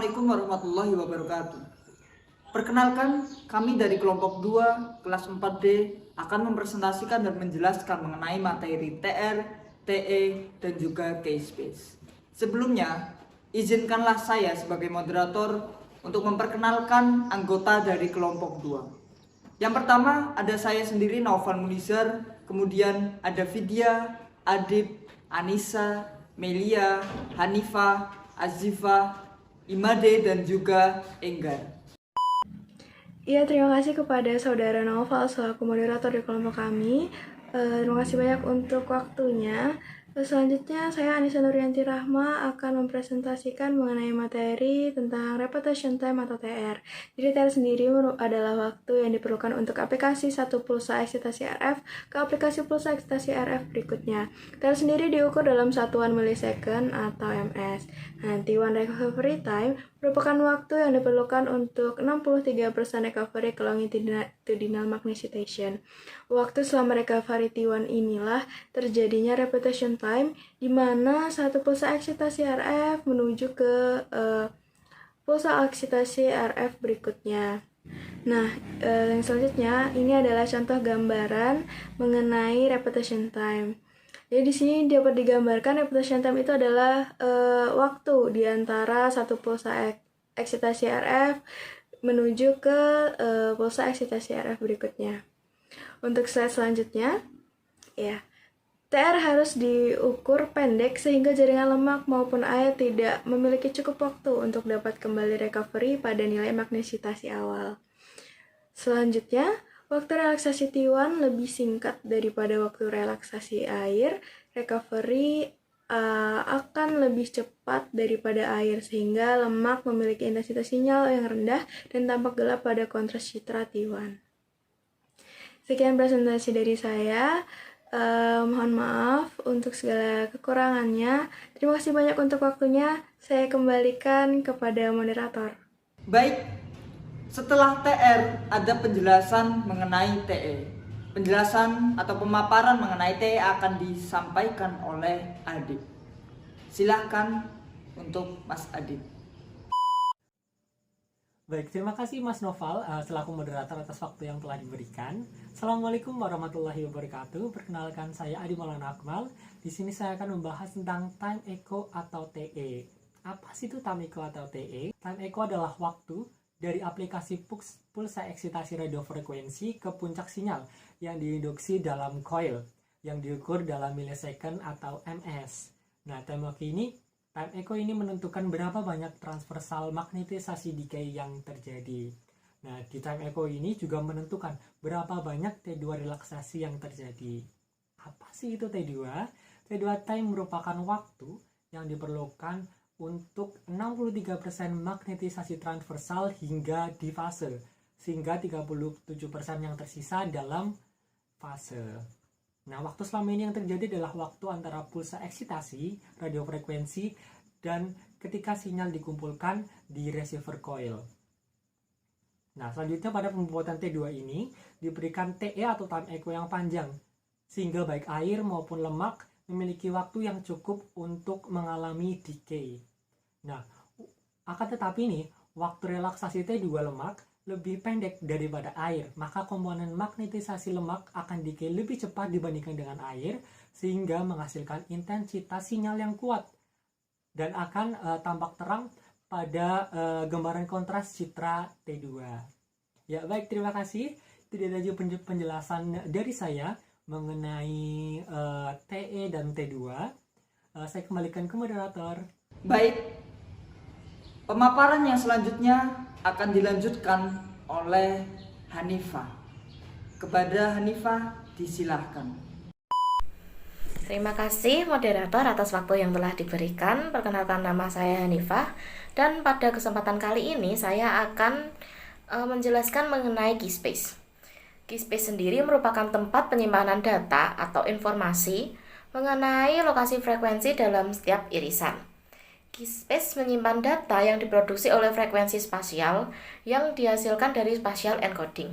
Assalamualaikum warahmatullahi wabarakatuh. Perkenalkan, kami dari kelompok 2 kelas 4D akan mempresentasikan dan menjelaskan mengenai materi TR, TE, dan juga K-Space. Sebelumnya, izinkanlah saya sebagai moderator untuk memperkenalkan anggota dari kelompok 2. Yang pertama ada saya sendiri, Naufal Munizar, kemudian ada Vidya, Adib, Anissa, Melia, Hanifah, Azifah, Imade, dan juga Enggar. Iya, terima kasih kepada Saudara Naufal selaku moderator di kelompok kami. Terima kasih banyak untuk waktunya. Selanjutnya, saya Anissa Nuryanti Rahma akan mempresentasikan mengenai materi tentang repetition time atau TR. Jadi, TR sendiri adalah waktu yang diperlukan untuk aplikasi satu pulsa eksitasi RF ke aplikasi pulsa eksitasi RF berikutnya. TR sendiri diukur dalam satuan millisecond atau ms. Nanti, one recovery time merupakan waktu yang diperlukan untuk 63% recovery ke longitudinal magnetisation. Waktu selama recovery T1 inilah terjadinya repetition time, di mana satu pulsa eksitasi RF menuju ke pulsa eksitasi RF berikutnya. Nah, yang selanjutnya ini adalah contoh gambaran mengenai repetition time. Jadi di sini dapat digambarkan repetition time itu adalah waktu di antara satu pulsa eksitasi RF menuju ke pulsa eksitasi RF berikutnya. Untuk slide selanjutnya, ya, TR harus diukur pendek sehingga jaringan lemak maupun air tidak memiliki cukup waktu untuk dapat kembali recovery pada nilai magnetisasi awal. Selanjutnya, waktu relaksasi T1 lebih singkat daripada waktu relaksasi air. Recovery akan lebih cepat daripada air sehingga lemak memiliki intensitas sinyal yang rendah dan tampak gelap pada kontras citra T1. Sekian presentasi dari saya. Mohon maaf untuk segala kekurangannya. Terima kasih banyak untuk waktunya. Saya kembalikan kepada moderator. Baik, setelah TR ada penjelasan mengenai TE. Penjelasan atau pemaparan mengenai TE akan disampaikan oleh Adib. Silahkan untuk Mas Adib. Baik, terima kasih Mas Noval selaku moderator atas waktu yang telah diberikan. Assalamualaikum warahmatullahi wabarakatuh. Perkenalkan, saya Adi Maulana Akmal. Di sini saya akan membahas tentang time echo atau TE. Apa sih itu time echo atau TE? Time echo adalah waktu dari aplikasi pulsa eksitasi radiofrekuensi ke puncak sinyal yang diinduksi dalam coil yang diukur dalam millisecond atau ms. Nah, time echo ini menentukan berapa banyak transversal magnetisasi decay yang terjadi. Nah, di time echo ini juga menentukan berapa banyak T2 relaksasi yang terjadi. Apa sih itu T2? T2 time merupakan waktu yang diperlukan untuk 63% magnetisasi transversal hingga di fase, sehingga 37% yang tersisa dalam fase. Nah, waktu selama ini yang terjadi adalah waktu antara pulsa eksitasi radiofrekuensi dan ketika sinyal dikumpulkan di receiver coil. Nah, selanjutnya pada pembuatan T2 ini diberikan TE atau time echo yang panjang, sehingga baik air maupun lemak memiliki waktu yang cukup untuk mengalami decay. Nah, akan tetapi nih, waktu relaksasi T2 lemak lebih pendek daripada air, maka komponen magnetisasi lemak akan decay lebih cepat dibandingkan dengan air, sehingga menghasilkan intensitas sinyal yang kuat dan akan tampak terang pada gambaran kontras citra T2. Ya, baik, terima kasih. Itu dia tadi penjelasan dari saya mengenai TE dan T2. Saya kembalikan ke moderator. Baik, pemaparan yang selanjutnya akan dilanjutkan oleh Hanifah. Kepada Hanifah disilahkan. Terima kasih moderator atas waktu yang telah diberikan. Perkenalkan, nama saya Hanifah, dan pada kesempatan kali ini saya akan menjelaskan mengenai K-Space. K-Space sendiri merupakan tempat penyimpanan data atau informasi mengenai lokasi frekuensi dalam setiap irisan. K-Space menyimpan data yang diproduksi oleh frekuensi spasial yang dihasilkan dari spatial encoding.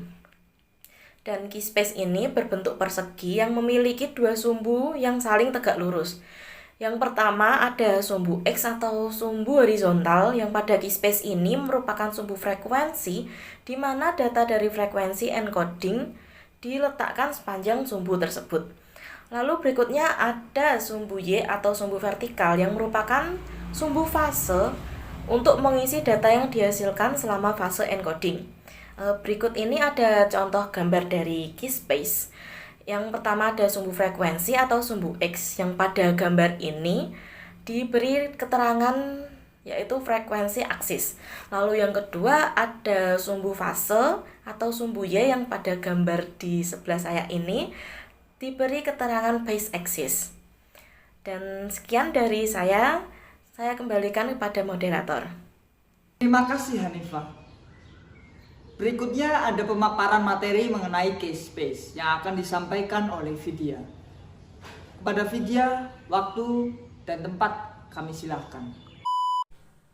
Dan K-Space ini berbentuk persegi yang memiliki dua sumbu yang saling tegak lurus. Yang pertama ada sumbu X atau sumbu horizontal yang pada keyspace ini merupakan sumbu frekuensi di mana data dari frekuensi encoding diletakkan sepanjang sumbu tersebut. Lalu berikutnya ada sumbu Y atau sumbu vertikal yang merupakan sumbu fase untuk mengisi data yang dihasilkan selama fase encoding. Berikut ini ada contoh gambar dari keyspace. Yang pertama ada sumbu frekuensi atau sumbu X yang pada gambar ini diberi keterangan yaitu frekuensi aksis. Lalu yang kedua ada sumbu fase atau sumbu Y yang pada gambar di sebelah saya ini diberi keterangan base axis. Dan sekian dari saya kembalikan kepada moderator. Terima kasih Hanifah. Berikutnya ada pemaparan materi mengenai keyspace yang akan disampaikan oleh Vidya. Kepada Vidya, waktu dan tempat kami silahkan.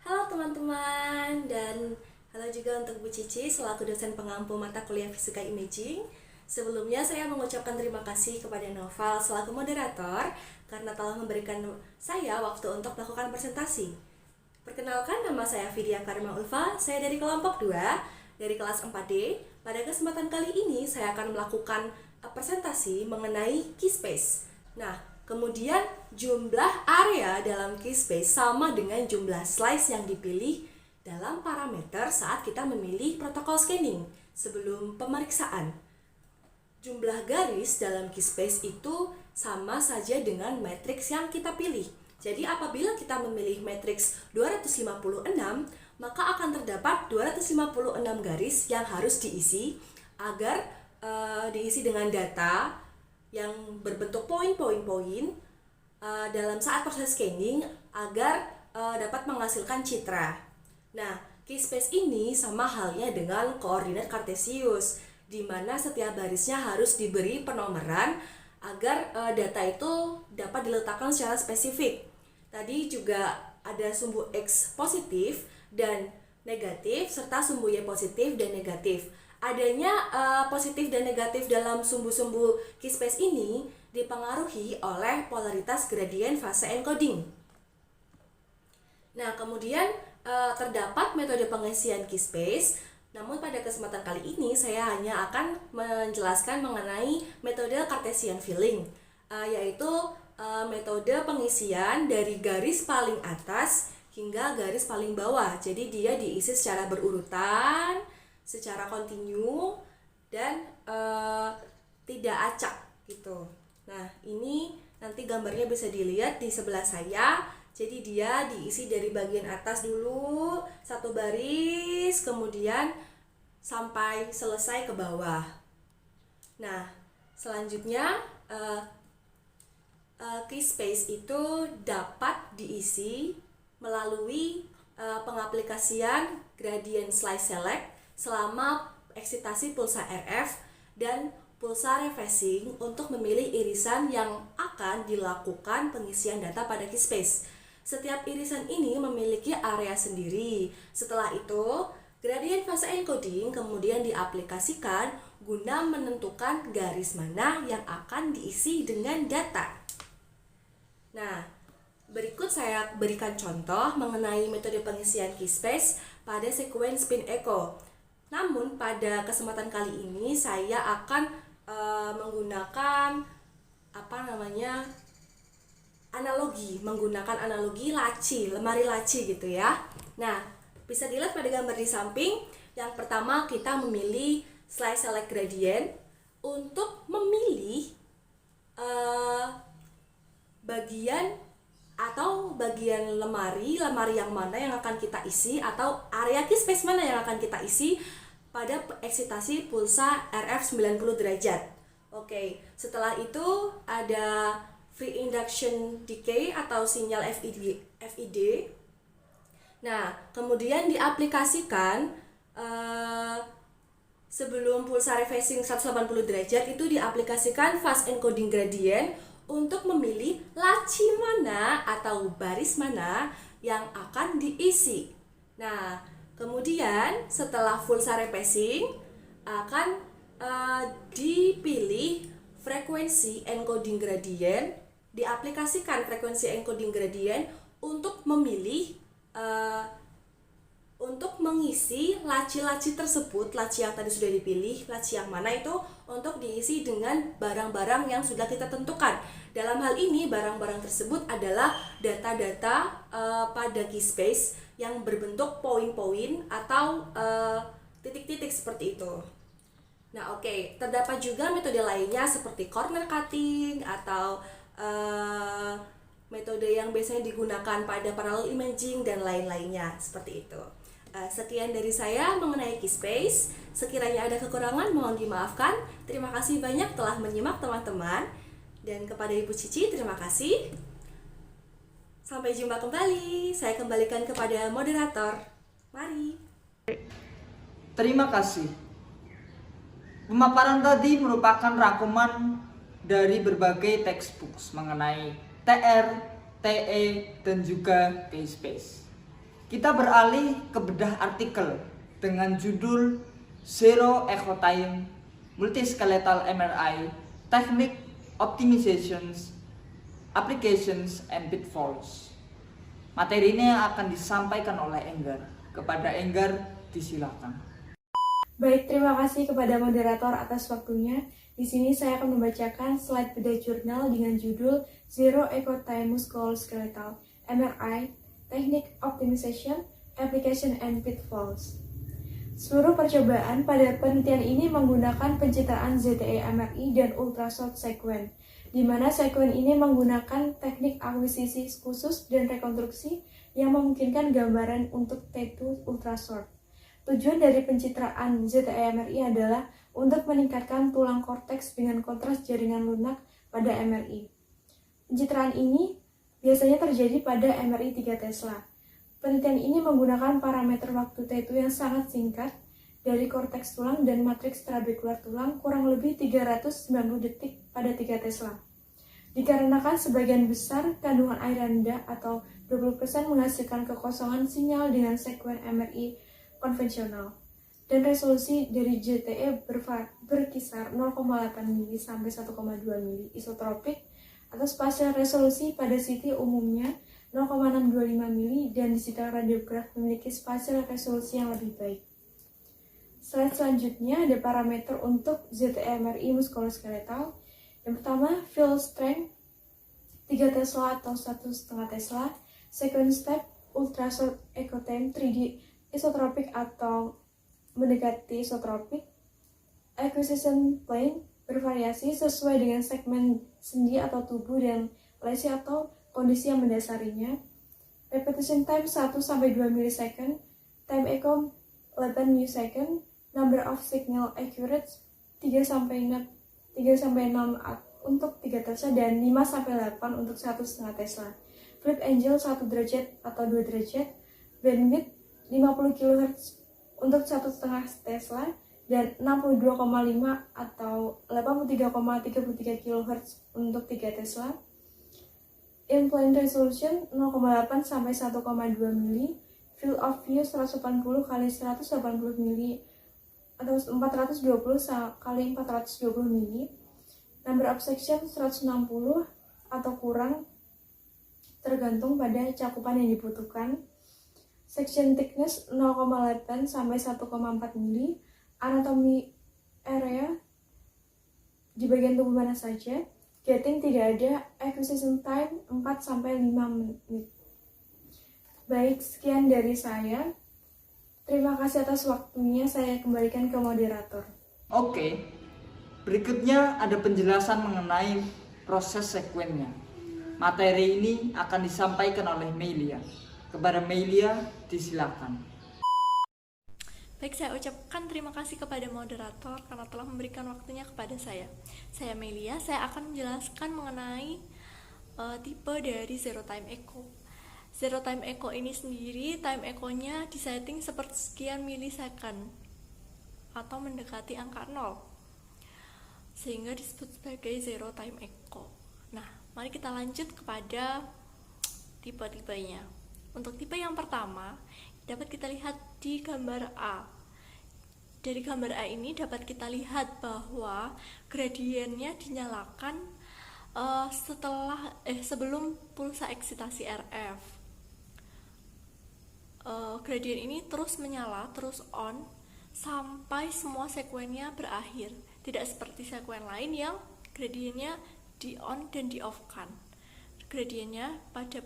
Halo teman-teman, dan halo juga untuk Bu Cici selaku dosen pengampu mata kuliah Fisika Imaging. Sebelumnya saya mengucapkan terima kasih kepada Noval selaku moderator karena telah memberikan saya waktu untuk melakukan presentasi. Perkenalkan, nama saya Vidya Karma Ulfa, saya dari kelompok 2 dari kelas 4D. Pada kesempatan kali ini saya akan melakukan presentasi mengenai keyspace. Nah, kemudian jumlah area dalam keyspace sama dengan jumlah slice yang dipilih dalam parameter saat kita memilih protokol scanning sebelum pemeriksaan. Jumlah garis dalam keyspace itu sama saja dengan matriks yang kita pilih. Jadi apabila kita memilih matriks 256, maka akan terdapat 256 garis yang harus diisi agar diisi dengan data yang berbentuk poin-poin-poin dalam saat proses scanning agar dapat menghasilkan citra. Nah, keyspace ini sama halnya dengan koordinat kartesius, di mana setiap barisnya harus diberi penomoran agar data itu dapat diletakkan secara spesifik. Tadi juga ada sumbu X positif dan negatif serta sumbu Y positif dan negatif. Adanya positif dan negatif dalam sumbu-sumbu keyspace ini dipengaruhi oleh polaritas gradien fase encoding. Nah, kemudian terdapat metode pengisian keyspace. Namun pada kesempatan kali ini saya hanya akan menjelaskan mengenai metode Cartesian filling, yaitu metode pengisian dari garis paling atas hingga garis paling bawah. Jadi dia diisi secara berurutan, secara kontinu, dan tidak acak gitu. Nah, ini nanti gambarnya bisa dilihat di sebelah saya. Jadi dia diisi dari bagian atas dulu, satu baris, kemudian sampai selesai ke bawah. Nah, selanjutnya keyspace itu dapat diisi melalui pengaplikasian gradient slice select selama eksitasi pulsa RF dan pulsa refacing untuk memilih irisan yang akan dilakukan pengisian data pada keyspace. Setiap irisan ini memiliki area sendiri. Setelah itu, gradient fase encoding kemudian diaplikasikan guna menentukan garis mana yang akan diisi dengan data. Nah, berikut saya berikan contoh mengenai metode pengisian keyspace pada sequence spin echo. Namun pada kesempatan kali ini saya akan menggunakan analogi laci, lemari laci gitu ya. Nah, bisa dilihat pada gambar di samping. Yang pertama kita memilih slice select gradient untuk memilih bagian lemari yang mana yang akan kita isi atau area keyspace mana yang akan kita isi pada eksitasi pulsa RF 90 derajat. Oke, setelah itu ada free induction decay atau sinyal FID. Nah, kemudian diaplikasikan sebelum pulsa refacing 180 derajat itu diaplikasikan fast encoding gradient untuk memilih laci mana atau baris mana yang akan diisi. Nah, kemudian setelah pulsa refacing akan dipilih frekuensi encoding gradient diaplikasikan frekuensi encoding gradient untuk memilih untuk mengisi laci-laci tersebut, laci yang tadi sudah dipilih, laci yang mana itu untuk diisi dengan barang-barang yang sudah kita tentukan. Dalam hal ini, barang-barang tersebut adalah data-data pada keyspace yang berbentuk poin-poin atau titik-titik seperti itu. Nah, oke, terdapat juga metode lainnya seperti corner cutting atau metode yang biasanya digunakan pada parallel imaging dan lain-lainnya seperti itu. Sekian dari saya mengenai keyspace. Sekiranya ada kekurangan mohon dimaafkan. Terima kasih banyak telah menyimak teman-teman. Dan kepada Ibu Cici terima kasih. Sampai jumpa kembali. Saya kembalikan kepada moderator. Mari. Terima kasih. Pemaparan tadi merupakan rangkuman dari berbagai textbooks mengenai TR, TE, dan juga keyspace. Kita beralih ke bedah artikel dengan judul Zero Echo Time Multiskeletal MRI Technique Optimizations Applications and Pitfalls. Materi ini akan disampaikan oleh Enggar. Kepada Enggar disilakan. Baik, terima kasih kepada moderator atas waktunya. Di sini saya akan membacakan slide bedah jurnal dengan judul Zero Echo Time Musculoskeletal MRI Technique Optimization, Application and Pitfalls. Seluruh percobaan pada penelitian ini menggunakan pencitraan ZTE MRI dan ultrasound sequence, di mana sequence ini menggunakan teknik akuisisi khusus dan rekonstruksi yang memungkinkan gambaran untuk T2 ultrasound. Tujuan dari pencitraan ZTE MRI adalah untuk meningkatkan tulang korteks dengan kontras jaringan lunak pada MRI. Pencitraan ini biasanya terjadi pada MRI 3 Tesla. Penelitian ini menggunakan parameter waktu T2 yang sangat singkat dari korteks tulang dan matriks trabekular tulang kurang lebih 390 detik pada 3 Tesla. Dikarenakan sebagian besar kandungan air rendah atau 20% menghasilkan kekosongan sinyal dengan sekuen MRI konvensional. Dan resolusi dari JTE berkisar 0,8 mili sampai 1,2 mili isotropik atau spasial resolusi pada CT umumnya 0,625 mili dan digital radiograf memiliki spasial resolusi yang lebih baik. Slide selanjutnya ada parameter untuk ZTE MRI muskuloskeletal. Yang pertama, field strength 3 Tesla atau 1,5 Tesla, sequence step, ultrasound echo time 3D isotropik atau mendekati isotropik, acquisition plane bervariasi sesuai dengan segmen sendi atau tubuh dan lesi atau kondisi yang mendasarinya. Repetition time 1-2 milisecond, time echo 8 milisecond, number of signal accurate 3-6 untuk 3 Tesla dan 5-8 untuk 1,5 Tesla. Flip angle 1 derajat atau 2 derajat, bandwidth 50 kHz untuk 1,5 Tesla dan 62,5 atau 83,33 kHz untuk 3 Tesla. In-plane resolution 0,8 sampai 1,2 mili, field of view 180 kali 180 mili atau 420 kali 420 mili. Number of section 160 atau kurang tergantung pada cakupan yang dibutuhkan. Section thickness 0,8 sampai 1,4 mili. Anatomi area di bagian tubuh mana saja. Gating tidak ada. Acquisition time 4-5 menit. Baik, sekian dari saya. Terima kasih atas waktunya. Saya kembalikan ke moderator. Oke, berikutnya ada penjelasan mengenai proses sekuennya. Materi ini akan disampaikan oleh Melia. Kepada Melia, disilakan. Baik, saya ucapkan terima kasih kepada moderator karena telah memberikan waktunya kepada saya. Saya Melia, saya akan menjelaskan mengenai tipe dari Zero Time Echo. Zero Time Echo ini sendiri, time echo-nya disetting seperti sekian milisecond atau mendekati angka 0, sehingga disebut sebagai Zero Time Echo. Nah, mari kita lanjut kepada tipe-tipenya. Untuk tipe yang pertama, dapat kita lihat di gambar A. Dari gambar A ini dapat kita lihat bahwa gradiennya dinyalakan sebelum pulsa eksitasi RF. Gradien ini terus menyala, terus on sampai semua sekuennya berakhir. Tidak seperti sekuen lain yang gradiennya di on dan di off kan. Gradiennya pada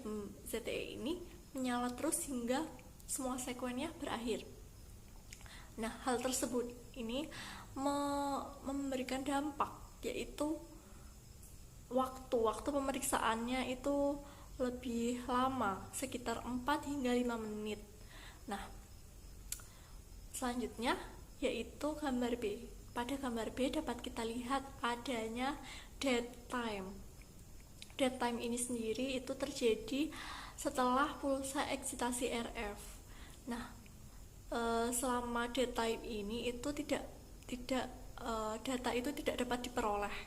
ZTE ini menyala terus hingga semua sekuennya berakhir. Nah, hal tersebut ini memberikan dampak, yaitu waktu pemeriksaannya itu lebih lama, sekitar 4 hingga 5 menit. Nah, selanjutnya yaitu gambar B. Pada gambar B dapat kita lihat adanya dead time. Dead time ini sendiri itu terjadi setelah pulsa eksitasi RF. Nah, selama dead time ini itu data itu tidak dapat diperoleh,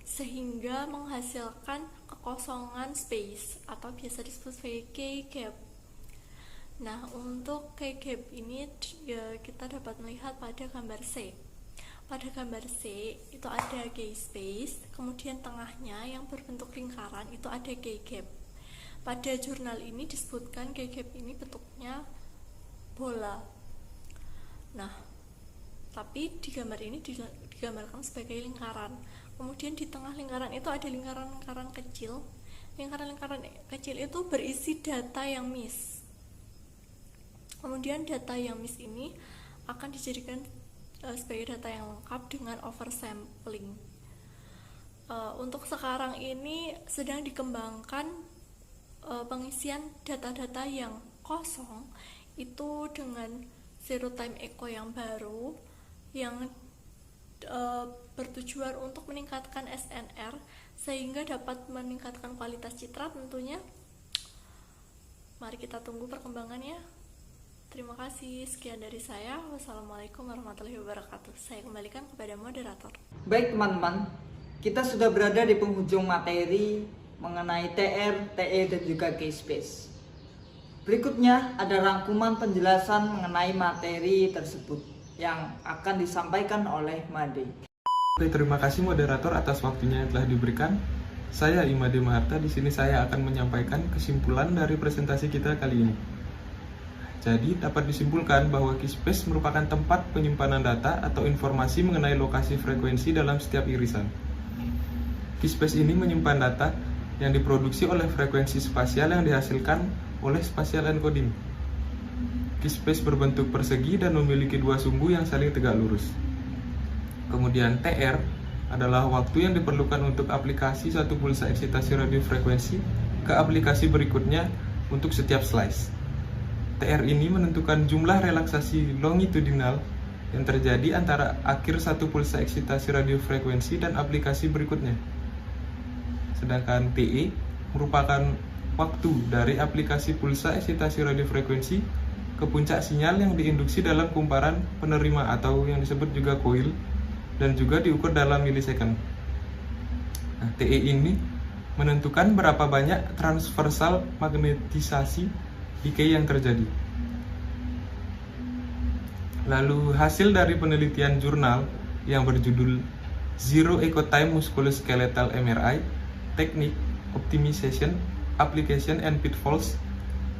sehingga menghasilkan kekosongan space atau biasa disebut sebagai key gap. Nah, untuk key gap ini ya, kita dapat melihat pada gambar C. Pada gambar C itu ada key space, kemudian tengahnya yang berbentuk lingkaran itu ada key gap. Pada jurnal ini disebutkan key gap ini bentuknya bola. Nah, tapi di gambar ini digambarkan sebagai lingkaran. Kemudian di tengah lingkaran itu ada lingkaran-lingkaran kecil. Lingkaran-lingkaran kecil itu berisi data yang miss. Kemudian data yang miss ini akan dijadikan sebagai data yang lengkap dengan oversampling. Untuk sekarang ini sedang dikembangkan pengisian data-data yang kosong itu dengan zero time echo yang baru yang bertujuan untuk meningkatkan SNR sehingga dapat meningkatkan kualitas citra tentunya. Mari kita tunggu perkembangannya. Terima kasih, sekian dari saya. Wassalamualaikum warahmatullahi wabarakatuh. Saya kembalikan kepada moderator. Baik teman-teman, kita sudah berada di penghujung materi mengenai TR, TE, dan juga K-Space. Berikutnya ada rangkuman penjelasan mengenai materi tersebut yang akan disampaikan oleh Made. Terima kasih moderator atas waktunya yang telah diberikan. Saya Imade Maharta. Di sini saya akan menyampaikan kesimpulan dari presentasi kita kali ini. Jadi dapat disimpulkan bahwa K-Space merupakan tempat penyimpanan data atau informasi mengenai lokasi frekuensi dalam setiap irisan. K-Space ini menyimpan data yang diproduksi oleh frekuensi spasial yang dihasilkan oleh spatial encoding. K-Space berbentuk persegi dan memiliki dua sumbu yang saling tegak lurus. Kemudian TR adalah waktu yang diperlukan untuk aplikasi satu pulsa eksitasi radio frekuensi ke aplikasi berikutnya untuk setiap slice. TR ini menentukan jumlah relaksasi longitudinal yang terjadi antara akhir satu pulsa eksitasi radio frekuensi dan aplikasi berikutnya. Sedangkan TE merupakan waktu dari aplikasi pulsa eksitasi radio frekuensi ke puncak sinyal yang diinduksi dalam kumparan penerima atau yang disebut juga coil dan juga diukur dalam milisecond. Nah, TE ini menentukan berapa banyak transversal magnetisasi decay yang terjadi. Lalu hasil dari penelitian jurnal yang berjudul Zero Echo Time Musculoskeletal MRI Technique Optimization Application and Pitfalls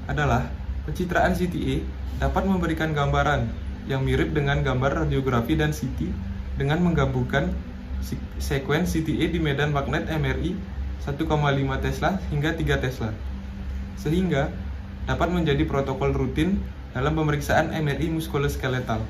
adalah pencitraan CTA dapat memberikan gambaran yang mirip dengan gambar radiografi dan CT dengan menggabungkan sekuen CTA di medan magnet MRI 1,5 Tesla hingga 3 Tesla, sehingga dapat menjadi protokol rutin dalam pemeriksaan MRI muskuloskeletal.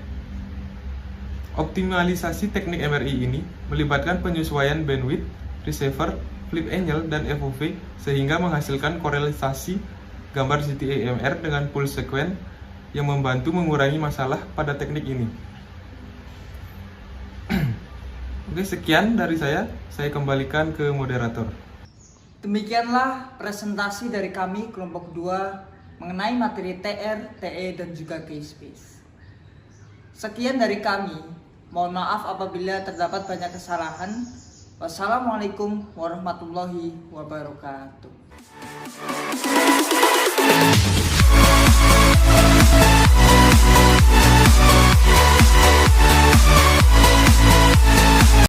Optimalisasi teknik MRI ini melibatkan penyesuaian bandwidth, receiver, flip angle, dan FOV sehingga menghasilkan korelasi gambar CTA MR dengan pulse sequence yang membantu mengurangi masalah pada teknik ini. Oke, sekian dari saya kembalikan ke moderator. Demikianlah presentasi dari kami kelompok 2 mengenai materi TR, TE, dan juga K-Space. Sekian dari kami. Mohon maaf apabila terdapat banyak kesalahan. Wassalamualaikum warahmatullahi wabarakatuh.